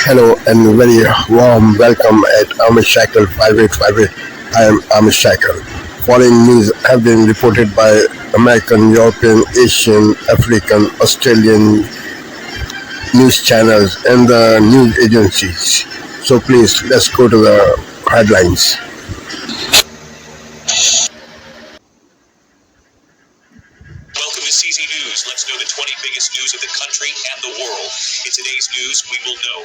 Hello and very warm welcome at Amish Cycle 5858. I am Amish Cycle. Following news have been reported by American, European, Asian, African, Australian news channels and the news agencies. So please, let's go to the headlines. Welcome to CZ News. Let's know the 20 biggest news of the country and the world. In today's news, we will know.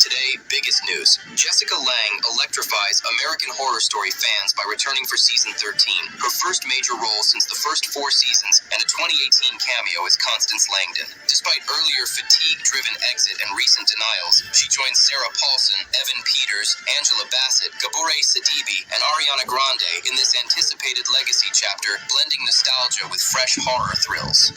Today, biggest news. Jessica Lange electrifies American Horror Story fans by returning for season 13. Her first major role since the first 4 seasons and a 2018 cameo as Constance Langdon. Despite earlier fatigue-driven exit and recent denials, she joins Sarah Paulson, Evan Peters, Angela Bassett, Gabore Sidibe, and Ariana Grande in this anticipated legacy chapter, blending nostalgia with fresh horror thrills.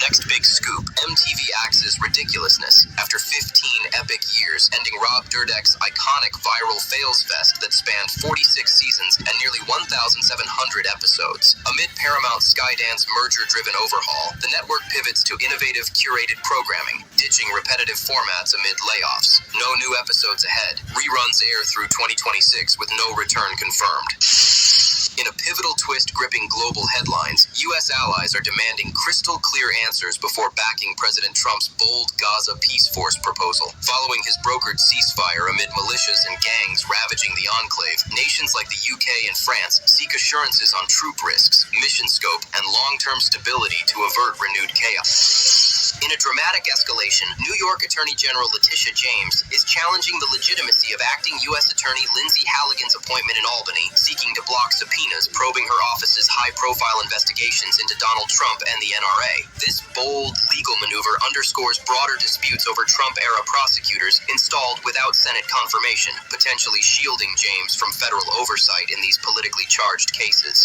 Next big scoop, MTV axes ridiculousness. After 15 epic years, ending Rob Dyrdek's iconic viral fails fest that spanned 46 seasons and nearly 1,700 episodes. Amid Paramount Skydance merger-driven overhaul, the network pivots to innovative, curated programming, ditching repetitive formats amid layoffs. No new episodes ahead. Reruns air through 2026 with no return confirmed. In a pivotal twist gripping global headlines, U.S. allies are demanding crystal-clear answers before backing President Trump's bold Gaza peace force proposal. Following his brokered ceasefire amid militias and gangs ravaging the enclave, nations like the UK and France seek assurances on troop risks, mission scope, and long-term stability to avert renewed chaos. In a dramatic escalation, New York Attorney General Letitia James is challenging the legitimacy of acting U.S. Attorney Lindsay Halligan's appointment in Albany, seeking to block subpoenas probing her office's high-profile investigations into Donald Trump and the NRA. This bold legal maneuver underscores broader disputes over Trump-era prosecutors installed without Senate confirmation, potentially shielding James from federal oversight in these politically charged cases.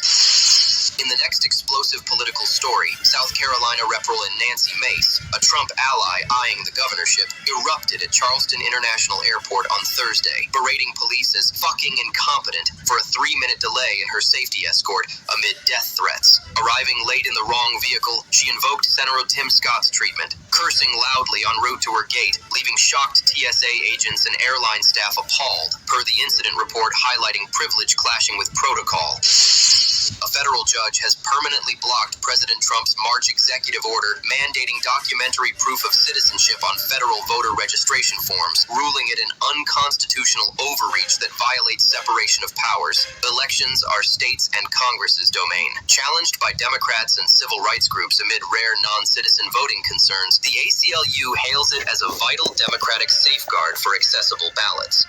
In the next explosive political story, South Carolina Representative Nancy Mace, a Trump ally eyeing the governorship, erupted at Charleston International Airport on Thursday, berating police as fucking incompetent for a 3-minute delay in her safety escort amid death threats. Arriving late in the wrong vehicle, she invoked Senator Tim Scott's treatment, cursing loudly en route to her gate, leaving shocked TSA agents and airline staff appalled, per the incident report highlighting privilege clashing with protocol. A federal judge has permanently blocked President Trump's March executive order mandating documentary proof of citizenship on federal voter registration forms, ruling it an unconstitutional overreach that violates separation of powers. Elections are states' and Congress's domain. Challenged by Democrats and civil rights groups amid rare non-citizen voting concerns, the ACLU hails it as a vital democratic safeguard for accessible ballots.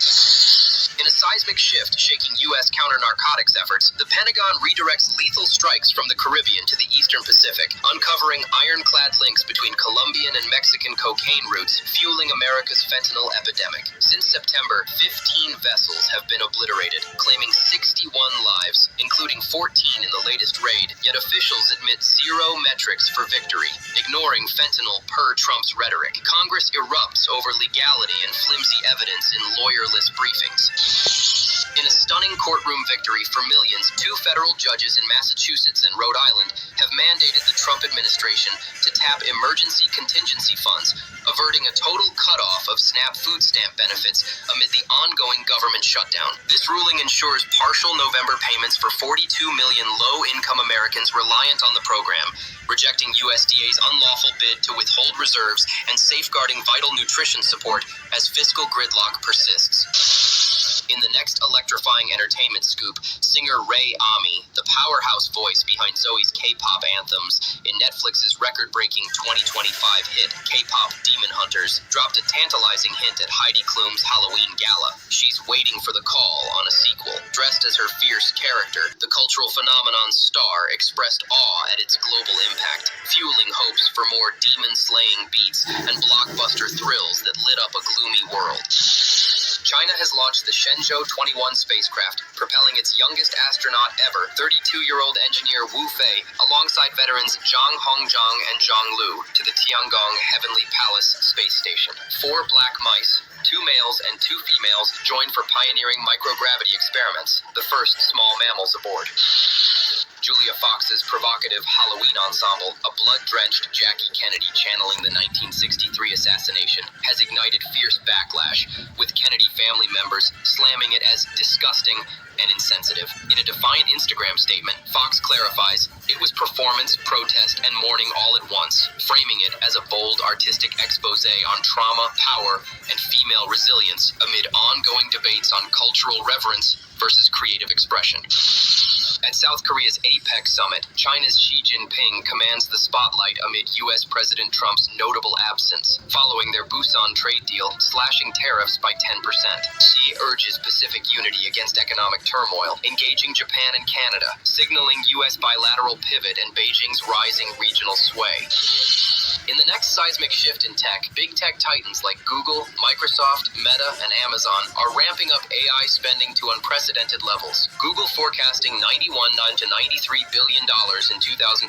In a seismic shift shaking U.S. counter-narcotics efforts, the Pentagon redirects lethal strikes from the Caribbean to the Eastern Pacific, uncovering ironclad links between Colombian and Mexican cocaine routes fueling America's fentanyl epidemic. Since September, 15 vessels have been obliterated, claiming 61 lives, including 14 in the latest raid, yet officials admit zero metrics for victory, ignoring fentanyl per Trump's rhetoric. Congress erupts over legality and flimsy evidence in lawyerless briefings. In a stunning courtroom victory for millions, 2 federal judges in Massachusetts and Rhode Island have mandated the Trump administration to tap emergency contingency funds, averting a total cutoff of SNAP food stamp benefits amid the ongoing government shutdown. This ruling ensures partial November payments for 42 million low-income Americans reliant on the program, rejecting USDA's unlawful bid to withhold reserves and safeguarding vital nutrition support as fiscal gridlock persists. In the next electrifying entertainment scoop, singer Ray Ami, the powerhouse voice behind Zoe's K-pop anthems, in Netflix's record-breaking 2025 hit K-pop Demon Hunters, dropped a tantalizing hint at Heidi Klum's Halloween gala. She's waiting for the call on a sequel. Dressed as her fierce character, the cultural phenomenon's star expressed awe at its global impact, fueling hopes for more demon-slaying beats and blockbuster thrills that lit up a gloomy world. China has launched the Shenzhou 21 spacecraft, propelling its youngest astronaut ever, 32-year-old engineer Wu Fei, alongside veterans Zhang Hongzhang and Zhang Lu, to the Tiangong Heavenly Palace space station. 4 black mice, 2 males and 2 females, joined for pioneering microgravity experiments, the first small mammals aboard. Julia Fox's provocative Halloween ensemble, a blood-drenched Jackie Kennedy channeling the 1963 assassination, has ignited fierce backlash, with Kennedy family members slamming it as disgusting and insensitive. In a defiant Instagram statement, Fox clarifies it was performance, protest, and mourning all at once, framing it as a bold artistic expose on trauma, power, and female resilience amid ongoing debates on cultural reverence versus creative expression. At South Korea's APEC summit, China's Xi Jinping commands the spotlight amid U.S. President Trump's notable absence, following their Busan trade deal slashing tariffs by 10%. Xi urges Pacific unity against economic turmoil, engaging Japan and Canada, signaling U.S. bilateral pivot and Beijing's rising regional sway. In the next seismic shift in tech, big tech titans like Google, Microsoft, Meta, and Amazon are ramping up AI spending to unprecedented levels. Google forecasting $91 to $93 billion in 2025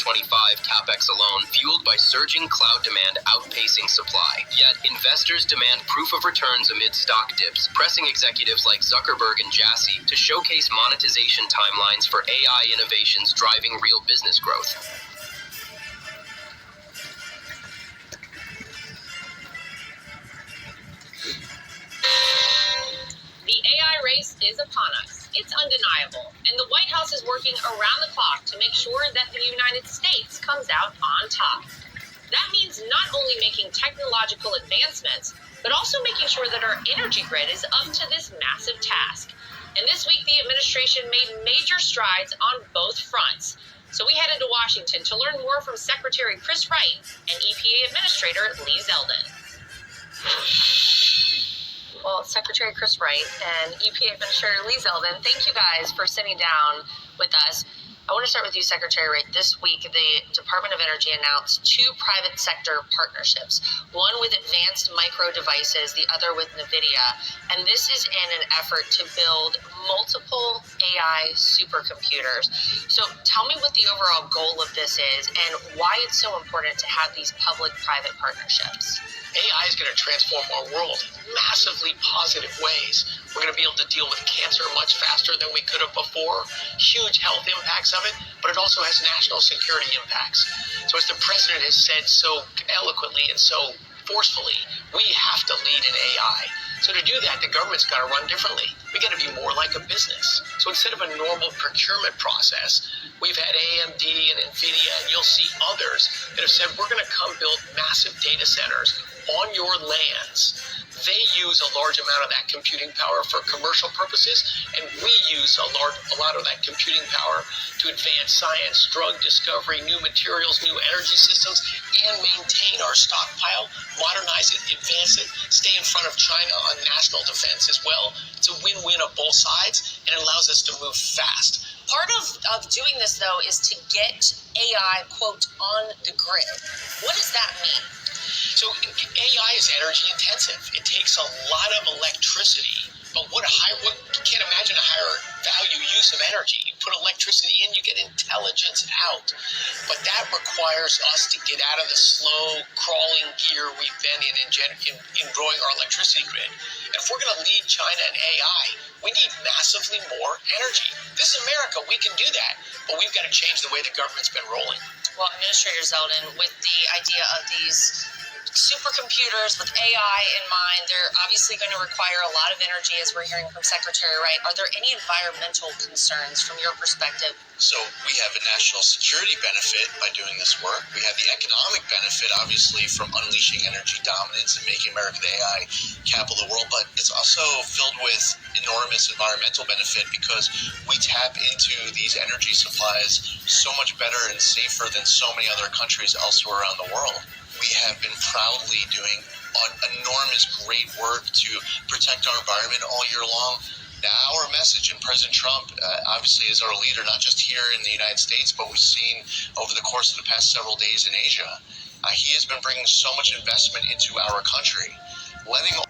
capex alone, fueled by surging cloud demand outpacing supply. Yet, investors demand proof of returns amid stock dips, pressing executives like Zuckerberg and Jassy to showcase monetization timelines for AI innovations driving real business growth. The AI race is upon us. It's undeniable, and the White House is working around the clock to make sure that the United States comes out on top. That means not only making technological advancements, but also making sure that our energy grid is up to this massive task. And this week, the administration made major strides on both fronts. So we headed to Washington to learn more from Secretary Chris Wright and EPA Administrator Lee Zeldin. Well, Secretary Chris Wright and EPA Administrator Lee Zeldin, thank you guys for sitting down with us. I want to start with you, Secretary Wright. This week, the Department of Energy announced 2 private sector partnerships, one with Advanced Micro Devices, the other with NVIDIA. And this is in an effort to build multiple AI supercomputers. So tell me what the overall goal of this is and why it's so important to have these public-private partnerships. AI is going to transform our world in massively positive ways. We're going to be able to deal with cancer much faster than we could have before. Huge health impacts of it, but it also has national security impacts. So as the president has said so eloquently and so forcefully, we have to lead in AI. So to do that, the government's got to run differently. We got to be more like a business. So instead of a normal procurement process, we've had AMD and NVIDIA, and you'll see others that have said, we're going to come build massive data centers on your lands. They use a large amount of that computing power for commercial purposes, and we use a lot of that computing power to advance science, drug discovery, new materials, new energy systems, and maintain our stockpile, modernize it, advance it, stay in front of China on national defense as well. It's a win-win of both sides, and it allows us to move fast. Part of doing this, though, is to get AI, quote, on the grid. What does that mean? So AI is energy intensive. It takes a lot of electricity, but you can't imagine a higher value use of energy. You put electricity in, you get intelligence out. But that requires us to get out of the slow crawling gear we've been in growing our electricity grid. And if we're going to lead China in AI, we need massively more energy. This is America. We can do that, but we've got to change the way the government's been rolling. Well, Administrator Zeldin, with the idea of these supercomputers with AI in mind, they're obviously going to require a lot of energy, as we're hearing from Secretary Wright. Are there any environmental concerns from your perspective? So we have a national security benefit by doing this work. We have the economic benefit, obviously, from unleashing energy dominance and making America the AI capital of the world. But it's also filled with enormous environmental benefit because we tap into these energy supplies so much better and safer than so many other countries elsewhere around the world. We have been proudly doing enormous great work to protect our environment all year long. Now, our message, and President Trump obviously is our leader, not just here in the United States, but we've seen over the course of the past several days in Asia. He has been bringing so much investment into our country, letting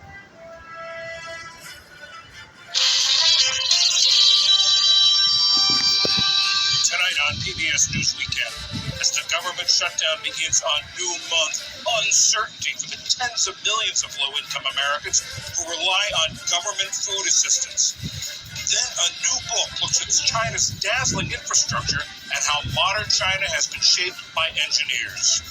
tonight on PBS News Weekend, as the government shutdown begins on new month, uncertainty for the tens of millions of low-income Americans who rely on government food assistance. Then a new book looks at China's dazzling infrastructure and how modern China has been shaped by engineers.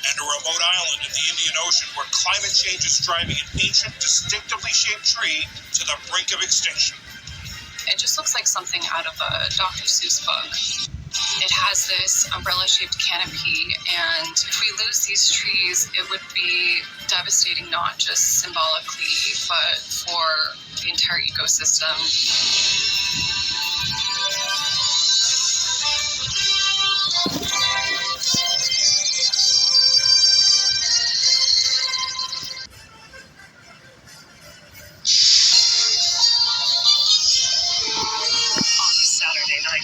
And a remote island in the Indian Ocean where climate change is driving an ancient, distinctively shaped tree to the brink of extinction. It just looks like something out of a Dr. Seuss book. It has this umbrella-shaped canopy, and if we lose these trees, it would be devastating not just symbolically, but for the entire ecosystem.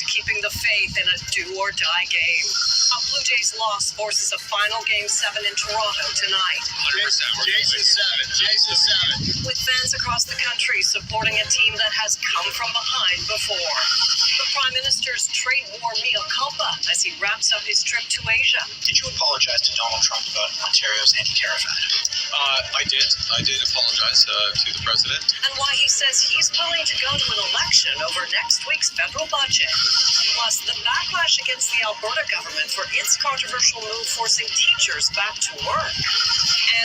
Keeping the faith in a do-or-die game. A Blue Jays loss forces a final Game 7 in Toronto tonight. 100%. Jason 7. With fans across the country supporting a team that has come from behind before. The Prime Minister's trade war mea culpa as he wraps up his trip to Asia. Did you apologize to Donald Trump about Ontario's anti-tariff act? I did apologize to the president. And why he says he's willing to go to an election over next week's federal budget. Plus, the backlash against the Alberta government for its controversial move forcing teachers back to work.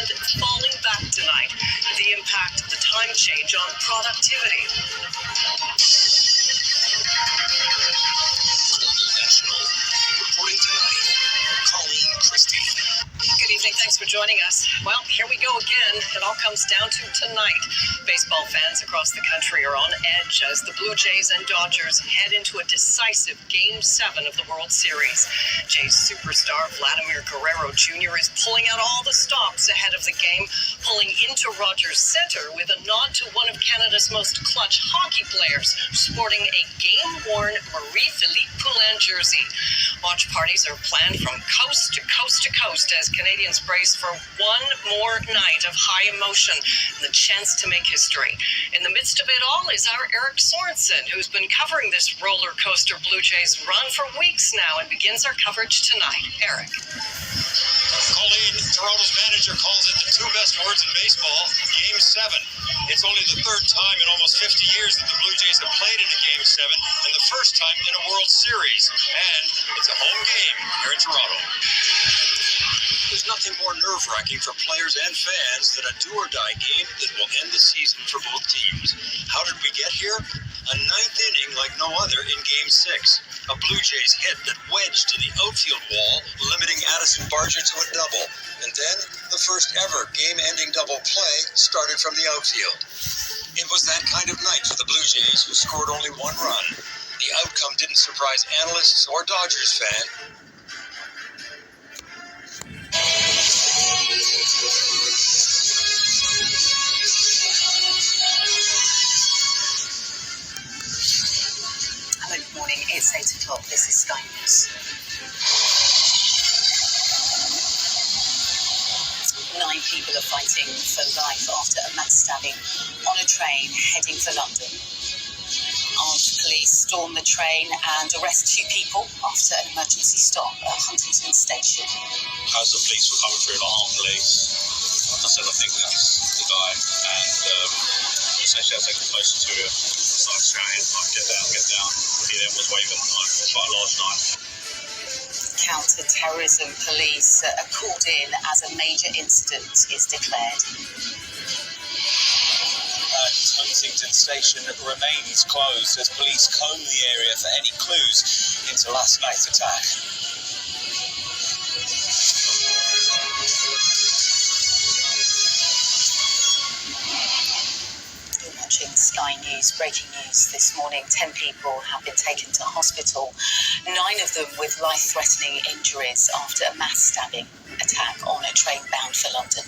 And falling back tonight, the impact of the time change on productivity. Reporting tonight, Colleen Christie. Good evening. Thanks for joining us. Well, here we go again. It all comes down to tonight. Baseball fans across the country are on edge as the Blue Jays and Dodgers head into a decisive Game 7 of the World Series. Jays superstar Vladimir Guerrero Jr. is pulling out all the stops ahead of the game, pulling into Rogers Centre with a nod to one of Canada's most clutch hockey players, sporting a game-worn Marie-Philippe Poulin jersey. Watch parties are planned from coast to coast to coast as Canadians brace for one more night of high emotion and the chance to make history. In the midst of it all is our Eric Sorensen, who's been covering this roller coaster Blue Jays run for weeks now and begins our coverage tonight. Eric. Colleen, Toronto's manager, calls it the two best words in baseball, Game 7. It's only the third time in almost 50 years that the Blue Jays have played in a Game 7, and the first time in a World Series. And it's a home game here in Toronto. There's nothing more nerve-wracking for players and fans than a do-or-die game that will end the season for both teams. How did we get here? A ninth inning like no other in Game 6. A Blue Jays hit that wedged to the outfield wall, limiting Addison Barger to a double. And then, the first ever game-ending double play started from the outfield. It was that kind of night for the Blue Jays, who scored only one run. The outcome didn't surprise analysts or Dodgers fans. Hello, good morning. It's 8 o'clock. This is Sky News. 9 people are fighting for life after a mass stabbing on a train heading for London. Armed police storm the train and arrest 2 people after an emergency stop at Huntington Station. As the police were coming through, the armed police, like I said, I think that's the guy, and essentially I take him closer to him, started shouting, get down. He then was waving a knife, quite a large knife. Counter-terrorism police are called in as a major incident is declared. Huntington Station remains closed as police comb the area for any clues into last night's attack. You're watching Sky News. Breaking news this morning. 10 people have been taken to hospital, 9 of them with life-threatening injuries after a mass stabbing attack on a train bound for London.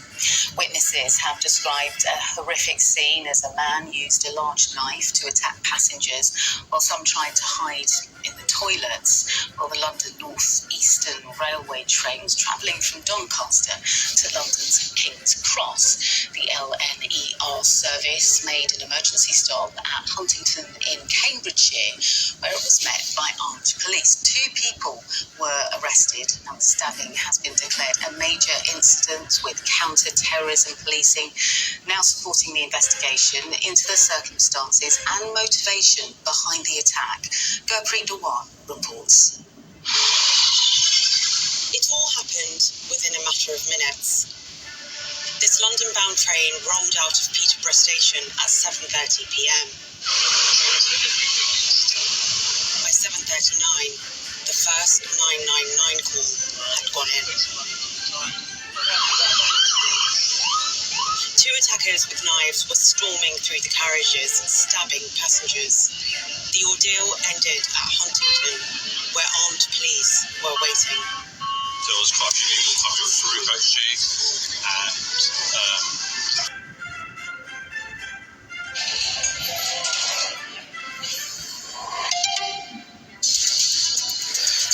Witnesses have described a horrific scene as a man used a large knife to attack passengers while some tried to hide in the toilets, while the London North Eastern Railway train was travelling from Doncaster to London's King's Cross. The LNER service made an emergency stop at Huntington in Cambridgeshire, where it was met by armed police. 2 people were arrested and the stabbing has been declared a major incident with counter counter-terrorism policing, now supporting the investigation into the circumstances and motivation behind the attack. Gurpreet Dewan reports. It all happened within a matter of minutes. This London-bound train rolled out of Peterborough station at 7:30 p.m. By 7:39, the first 999 call had gone in. Two attackers with knives were storming through the carriages, stabbing passengers. The ordeal ended at Huntington, where armed police were waiting. There was quite a few people coming through, actually, and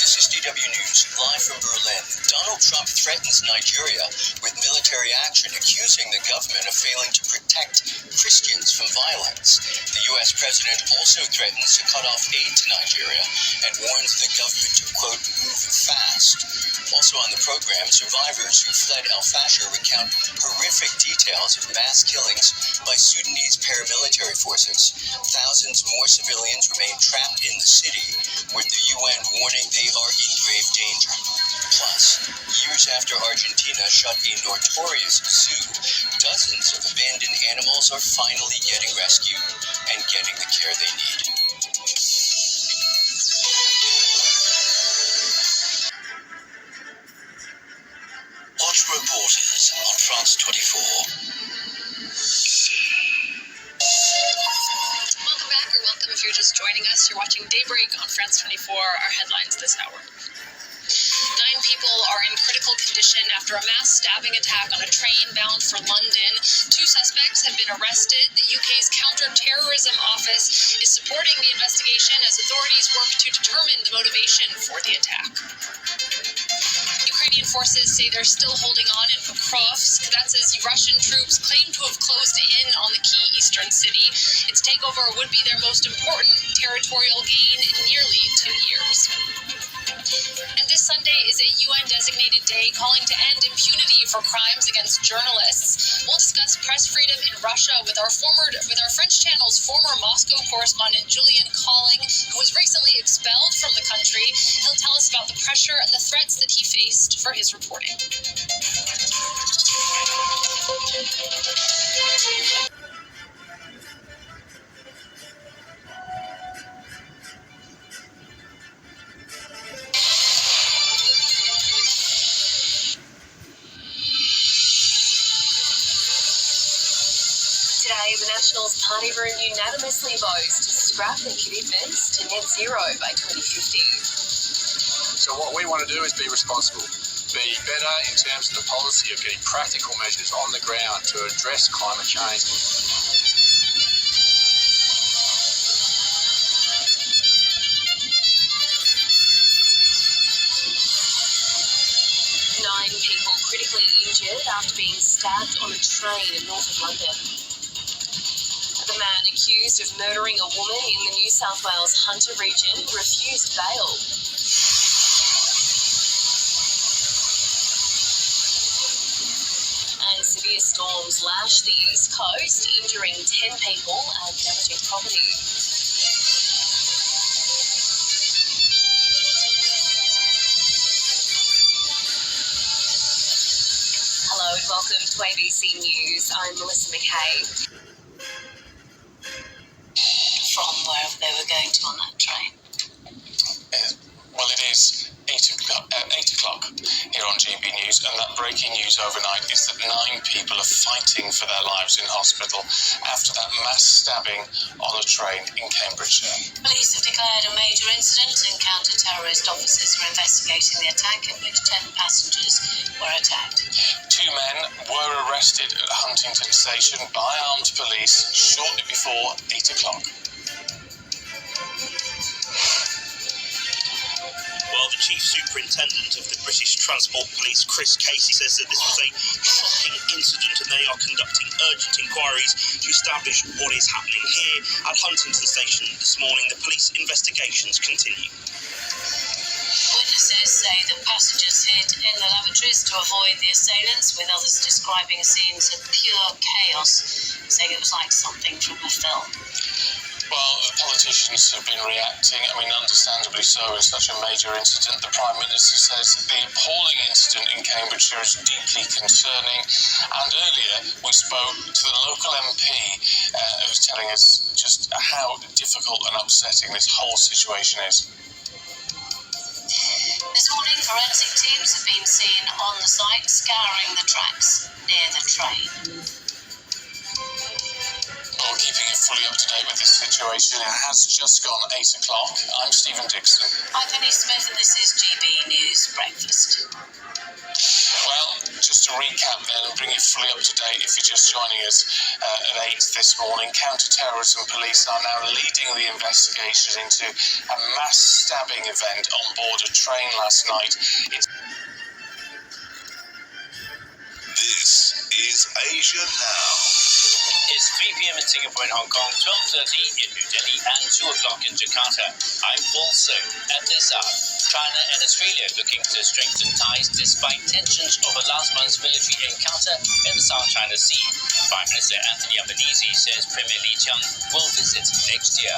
This is DW News, live from Berlin. Donald Trump threatens Nigeria with military action, accusing the government of failing to protect Christians from violence. The U.S. president also threatens to cut off aid to Nigeria and warns the government to, quote, move fast. Also on the program, survivors who fled El Fasher recount horrific details of mass killings by Sudanese paramilitary forces. Thousands more civilians remain trapped in the city, with the UN warning they are in grave danger. Plus, years after Argentina shut a notorious zoo, dozens of abandoned animals are finally getting rescued and getting the care they need. Watch Reporters on France 24. Welcome back, or welcome if you're just joining us. You're watching Daybreak on France 24. Our headlines this hour. 9 people are in critical condition after a mass stabbing attack on a train bound for London. 2 suspects have been arrested. The UK's counter-terrorism office is supporting the investigation as authorities work to determine the motivation for the attack. Ukrainian forces say they're still holding on in Pokrovsk. That's as Russian troops claim to have closed in on the key eastern city. Its takeover would be their most important territorial gain in nearly 2 years. And this Sunday is a UN-designated day calling to end impunity for crimes against journalists. We'll discuss press freedom in Russia with our French channel's former Moscow correspondent Julian Calling, who was recently expelled from the country. He'll tell us about the pressure and the threats that he faced for his reporting. Today, the Nationals party room unanimously votes to scrap their commitments to net zero by 2050. So what we want to do is be responsible, be better in terms of the policy of getting practical measures on the ground to address climate change. 9 people critically injured after being stabbed on a train in north of London. The man accused of murdering a woman in the New South Wales Hunter region refused bail. And severe storms lashed the east coast, injuring 10 people and damaging property. Hello and welcome to ABC News. I'm Melissa McKay. From wherever they were going to on that train. Well, it is 8 o'clock here on GB News, and that breaking news overnight is that 9 people are fighting for their lives in hospital after that mass stabbing on a train in Cambridgeshire. Police have declared a major incident and counter-terrorist officers are investigating the attack in which 10 passengers were attacked. 2 men were arrested at Huntington Station by armed police shortly before 8 o'clock. Well, the Chief Superintendent of the British Transport Police, Chris Casey, says that this was a shocking incident and they are conducting urgent inquiries to establish what is happening here at Huntington Station this morning. The police investigations continue. Witnesses Officers say that passengers hid in the lavatories to avoid the assailants, with others describing scenes of pure chaos, saying it was like something from a film. Well, politicians have been reacting, understandably so, in such a major incident. The Prime Minister says the appalling incident in Cambridgeshire is deeply concerning. And earlier, we spoke to the local MP who was telling us just how difficult and upsetting this whole situation is. This morning, forensic teams have been seen on the site scouring the tracks near the train. Well, keeping you fully up to date with this situation, it has just gone 8 o'clock. I'm Stephen Dixon. I'm Penny Smith, and this is GB News Breakfast. Well, just to recap then and bring you fully up to date if you're just joining us at 8 this morning, counter-terrorism police are now leading the investigation into a mass stabbing event on board a train last night. This is Asia Now. It's 3 p.m. in Singapore and Hong Kong, 12:30 in New Delhi, and 2 o'clock in Jakarta. I'm Paul Sir. At this hour, China and Australia looking to strengthen ties despite tensions over last month's military encounter in the South China Sea. Prime Minister Anthony Albanese says Premier Li Qiang will visit next year.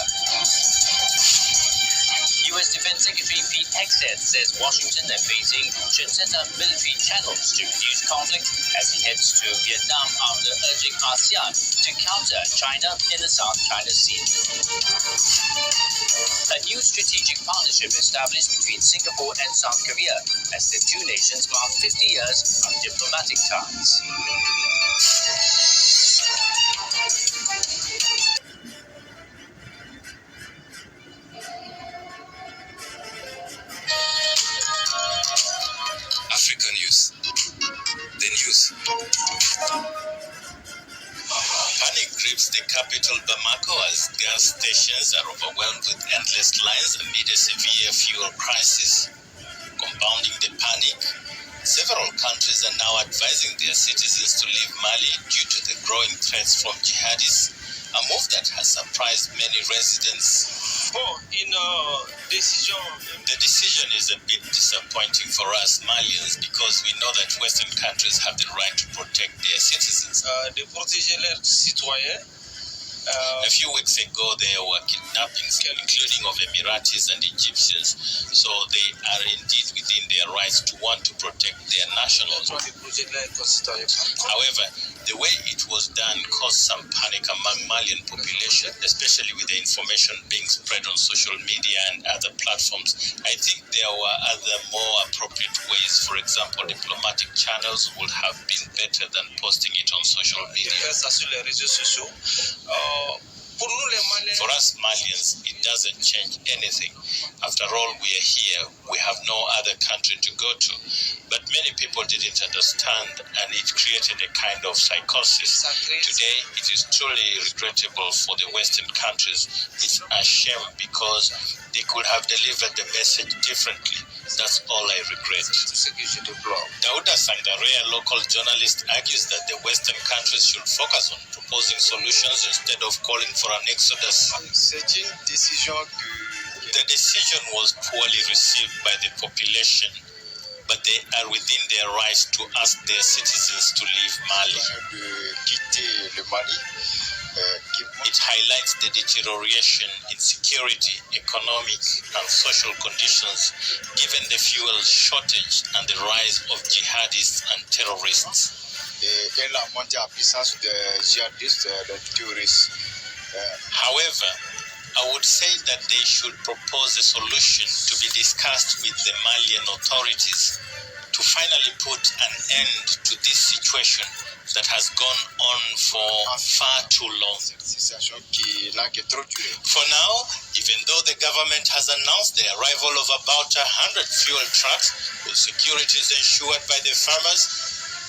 U.S. Defense Secretary Pete Hegseth says Washington and Beijing should set up military channels to reduce conflict as he heads to Vietnam after urging ASEAN to counter China in the South China Sea. A new strategic partnership established between Singapore and South Korea as the two nations mark 50 years of diplomatic ties. Africa News. The news. Panic grips the capital Bamako as gas stations are overwhelmed with endless lines amid a severe fuel crisis. Compounding the panic, several countries are now advising their citizens to leave Mali due to the growing threats from jihadists, a move that has surprised many residents. The decision is a bit disappointing for us Malians because we know that Western countries have the right to protect their citizens. A few weeks ago, there were kidnappings, including of Emiratis and Egyptians, so they are indeed within their rights to want to protect their nationals. However, the way it was done caused some panic among Malian population, especially with the information being spread on social media and other platforms. I think there were other more appropriate ways. For example, diplomatic channels would have been better than posting it on social media. For us Malians, it doesn't change anything. After all, we are here. We have no other country to go to. But many people didn't understand, and it created a kind of psychosis. Today, it is truly regrettable for the Western countries. It's a shame because they could have delivered the message differently. That's all I regret. Dauda Sangarea, local journalist, argues that the Western countries should focus on proposing solutions instead of calling for an exodus. The decision was poorly received by the population, but they are within their rights to ask their citizens to leave Mali. It highlights the deterioration in security, economic and social conditions given the fuel shortage and the rise of jihadists and terrorists. However, I would say that they should propose a solution to be discussed with the Malian authorities to finally put an end to this situation that has gone on for far too long. For now, even though the government has announced the arrival of about 100 fuel trucks with security is ensured by the farmers,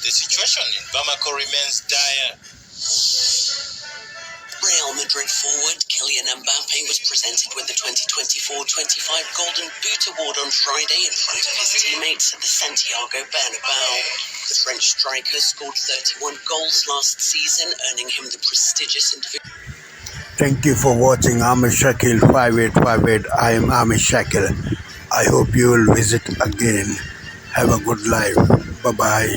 the situation in Bamako remains dire. Real Madrid forward Kylian Mbappe was presented with the 2024-25 Golden Boot Award on Friday in front of his teammates at the Santiago Bernabeu. The French striker scored 31 goals last season, earning him the prestigious individual. Thank you for watching Amish Shakil 5858. I am Amish Shakil. I hope you will visit again. Have a good life. Bye bye.